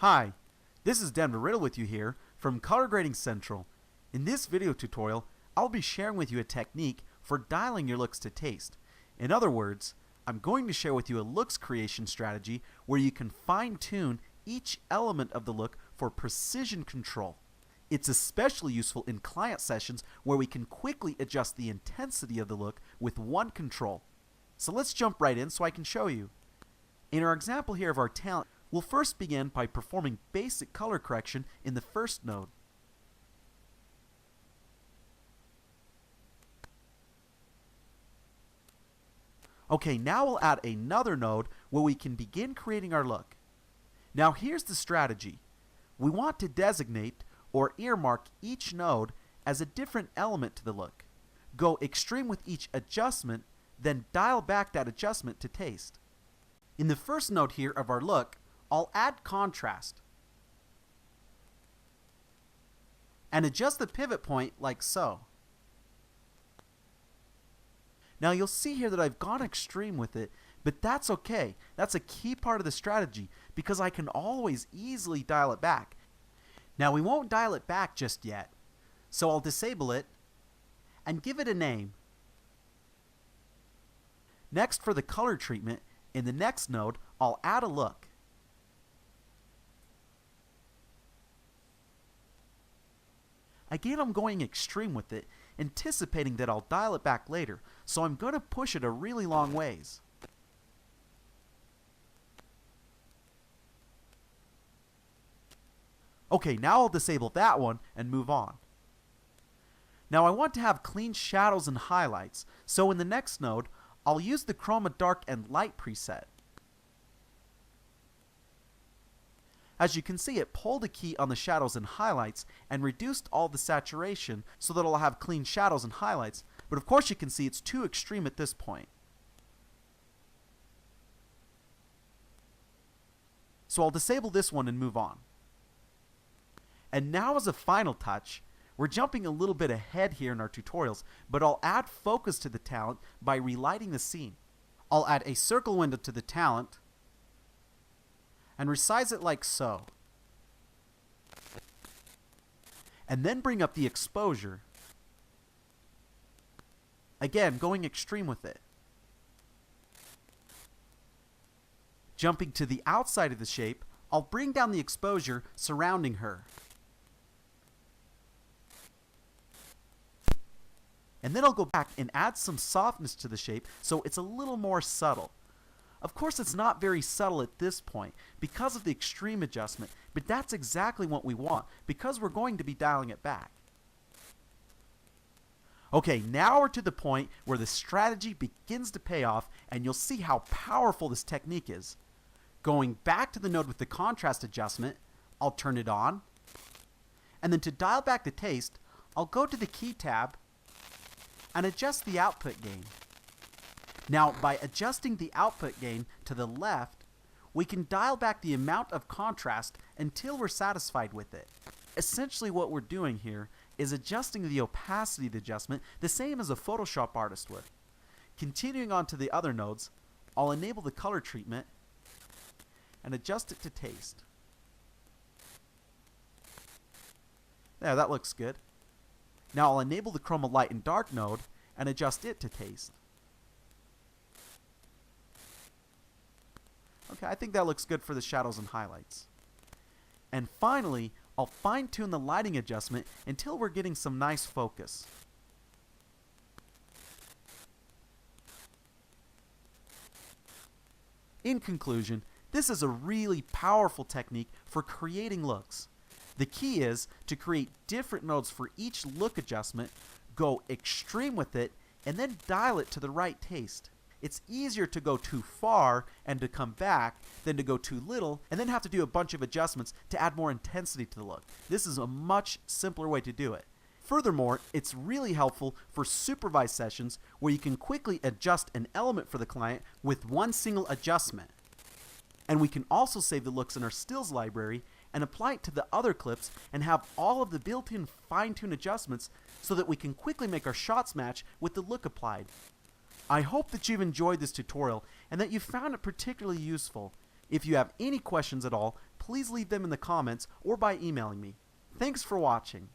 Hi, this is Denver Riddle with you here from Color Grading Central. In this video tutorial, I'll be sharing with you a technique for dialing your looks to taste. In other words, I'm going to share with you a looks creation strategy where you can fine-tune each element of the look for precision control. It's especially useful in client sessions where we can quickly adjust the intensity of the look with one control. So let's jump right in so I can show you. In our example here of our talent, we'll first begin by performing basic color correction in the first node. Okay, now we'll add another node where we can begin creating our look. Now here's the strategy. We want to designate or earmark each node as a different element to the look. Go extreme with each adjustment, then dial back that adjustment to taste. In the first node here of our look, I'll add contrast and adjust the pivot point like so. Now you'll see here that I've gone extreme with it, but that's okay. That's a key part of the strategy because I can always easily dial it back. Now we won't dial it back just yet, so I'll disable it and give it a name. Next, for the color treatment, in the next node, I'll add a look. Again, I'm going extreme with it, anticipating that I'll dial it back later, so I'm going to push it a really long ways. Okay, now I'll disable that one and move on. Now I want to have clean shadows and highlights, so in the next node, I'll use the Chroma Dark and Light preset. As you can see, it pulled a key on the shadows and highlights and reduced all the saturation so that I'll have clean shadows and highlights, but of course you can see it's too extreme at this point. So I'll disable this one and move on. And now as a final touch, we're jumping a little bit ahead here in our tutorials, but I'll add focus to the talent by relighting the scene. I'll add a circle window to the talent and resize it like so. And then bring up the exposure. Again, going extreme with it. Jumping to the outside of the shape, I'll bring down the exposure surrounding her. And then I'll go back and add some softness to the shape so it's a little more subtle. Of course, it's not very subtle at this point because of the extreme adjustment, but that's exactly what we want because we're going to be dialing it back. Okay, now we're to the point where the strategy begins to pay off and you'll see how powerful this technique is. Going back to the node with the contrast adjustment, I'll turn it on. And then to dial back the taste, I'll go to the Key tab and adjust the output gain. Now, by adjusting the output gain to the left, we can dial back the amount of contrast until we're satisfied with it. Essentially what we're doing here is adjusting the opacity of the adjustment the same as a Photoshop artist would. Continuing on to the other nodes, I'll enable the color treatment and adjust it to taste. There, that looks good. Now I'll enable the Chroma Light and Dark node and adjust it to taste. Okay, I think that looks good for the shadows and highlights. And finally, I'll fine-tune the lighting adjustment until we're getting some nice focus. In conclusion, this is a really powerful technique for creating looks. The key is to create different nodes for each look adjustment, go extreme with it, and then dial it to the right taste. It's easier to go too far and to come back than to go too little and then have to do a bunch of adjustments to add more intensity to the look. This is a much simpler way to do it. Furthermore, it's really helpful for supervised sessions where you can quickly adjust an element for the client with one single adjustment. And we can also save the looks in our stills library and apply it to the other clips and have all of the built-in fine-tune adjustments so that we can quickly make our shots match with the look applied. I hope that you've enjoyed this tutorial and that you found it particularly useful. If you have any questions at all, please leave them in the comments or by emailing me. Thanks for watching.